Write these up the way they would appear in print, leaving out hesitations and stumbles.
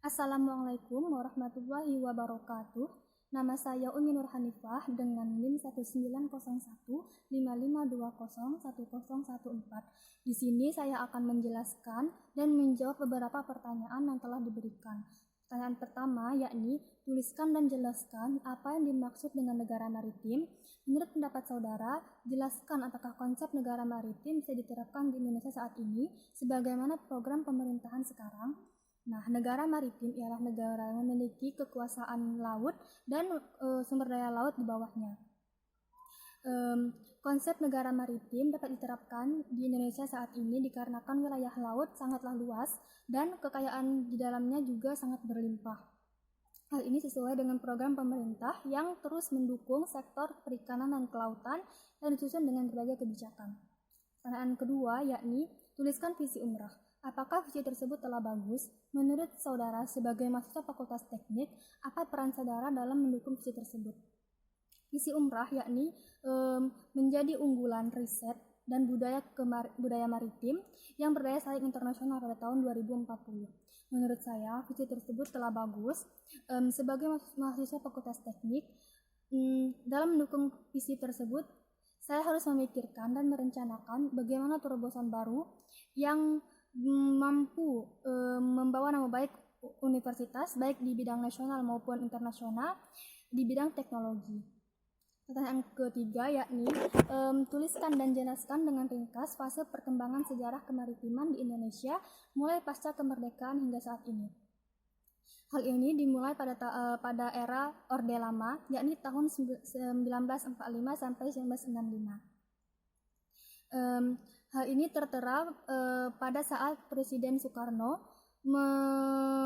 Assalamualaikum warahmatullahi wabarakatuh. Nama saya Umi Nur Hanifah dengan NIM 190155201014. Di sini saya akan menjelaskan dan menjawab beberapa pertanyaan yang telah diberikan. Pertanyaan pertama yakni, tuliskan dan jelaskan apa yang dimaksud dengan negara maritim. Menurut pendapat saudara, jelaskan apakah konsep negara maritim bisa diterapkan di Indonesia saat ini sebagaimana program pemerintahan sekarang. Nah, negara maritim ialah negara yang memiliki kekuasaan laut dan sumber daya laut di bawahnya. Konsep negara maritim dapat diterapkan di Indonesia saat ini dikarenakan wilayah laut sangatlah luas dan kekayaan di dalamnya juga sangat berlimpah. Hal ini sesuai dengan program pemerintah yang terus mendukung sektor perikanan dan kelautan dan disusun dengan berbagai kebijakan. Pertanyaan kedua yakni, tuliskan visi umrah. Apakah visi tersebut telah bagus? Menurut saudara sebagai mahasiswa Fakultas Teknik, apa peran saudara dalam mendukung visi tersebut? Visi umrah yakni menjadi unggulan riset dan budaya maritim yang berdaya saing internasional pada tahun 2040. Menurut saya, visi tersebut telah bagus. Sebagai mahasiswa Fakultas Teknik, dalam mendukung visi tersebut, saya harus memikirkan dan merencanakan bagaimana terobosan baru yang mampu membawa nama baik universitas baik di bidang nasional maupun internasional di bidang teknologi. Pertanyaan ketiga yakni, tuliskan dan jelaskan dengan ringkas fase perkembangan sejarah kemaritiman di Indonesia mulai pasca kemerdekaan hingga saat ini. Hal ini dimulai pada era Orde Lama, yakni tahun 1945 sampai 1965. Hal ini tertera pada saat Presiden Soekarno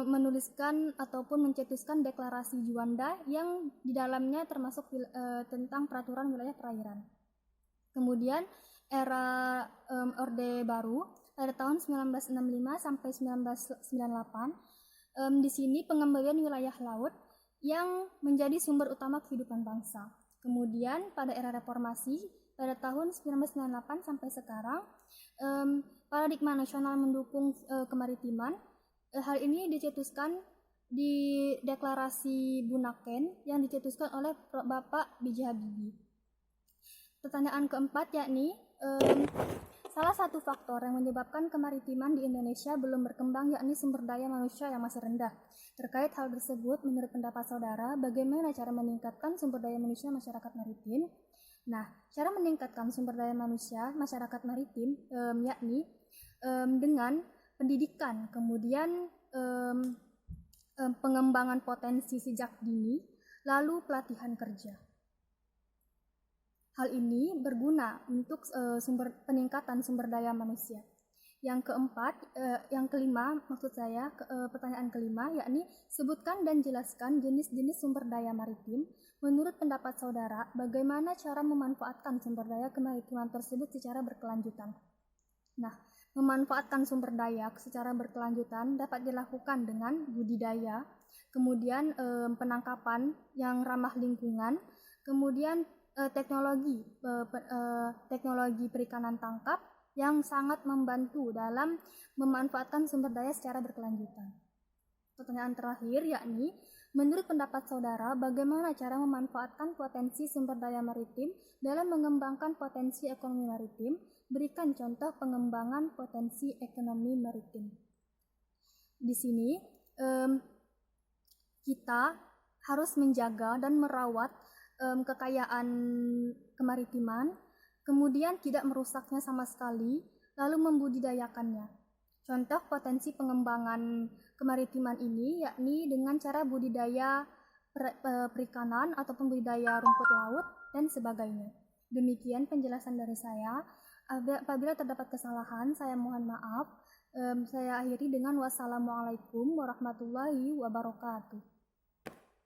menuliskan ataupun mencetuskan deklarasi Juanda yang di dalamnya termasuk tentang peraturan wilayah perairan. Kemudian era Orde Baru pada tahun 1965 sampai 1998, di sini pengembalian wilayah laut yang menjadi sumber utama kehidupan bangsa. Kemudian pada era reformasi pada tahun 1998 sampai sekarang, paradigma nasional mendukung kemaritiman. Hal ini dicetuskan di deklarasi Bunaken yang dicetuskan oleh Bapak B.J. Habibie. Pertanyaan keempat yakni, salah satu faktor yang menyebabkan kemaritiman di Indonesia belum berkembang yakni sumber daya manusia yang masih rendah. Terkait hal tersebut, menurut pendapat saudara, bagaimana cara meningkatkan sumber daya manusia masyarakat maritim? Nah, cara meningkatkan sumber daya manusia masyarakat maritim yakni dengan pendidikan, kemudian pengembangan potensi sejak dini, lalu pelatihan kerja. Hal ini berguna untuk peningkatan sumber daya manusia. Yang kelima, maksud saya pertanyaan kelima yakni, sebutkan dan jelaskan jenis-jenis sumber daya maritim. Menurut pendapat saudara, bagaimana cara memanfaatkan sumber daya kemaritiman tersebut secara berkelanjutan? Nah, memanfaatkan sumber daya secara berkelanjutan dapat dilakukan dengan budidaya, kemudian penangkapan yang ramah lingkungan, kemudian teknologi perikanan tangkap yang sangat membantu dalam memanfaatkan sumber daya secara berkelanjutan. Pertanyaan terakhir yakni, menurut pendapat saudara, bagaimana cara memanfaatkan potensi sumber daya maritim dalam mengembangkan potensi ekonomi maritim? Berikan contoh pengembangan potensi ekonomi maritim. Di sini kita harus menjaga dan merawat kekayaan kemaritiman, kemudian tidak merusaknya sama sekali, lalu membudidayakannya. Contoh potensi pengembangan kemaritiman ini yakni dengan cara budidaya perikanan ataupun budidaya rumput laut dan sebagainya. Demikian penjelasan dari saya. Apabila terdapat kesalahan, saya mohon maaf. Saya akhiri dengan wassalamualaikum warahmatullahi wabarakatuh.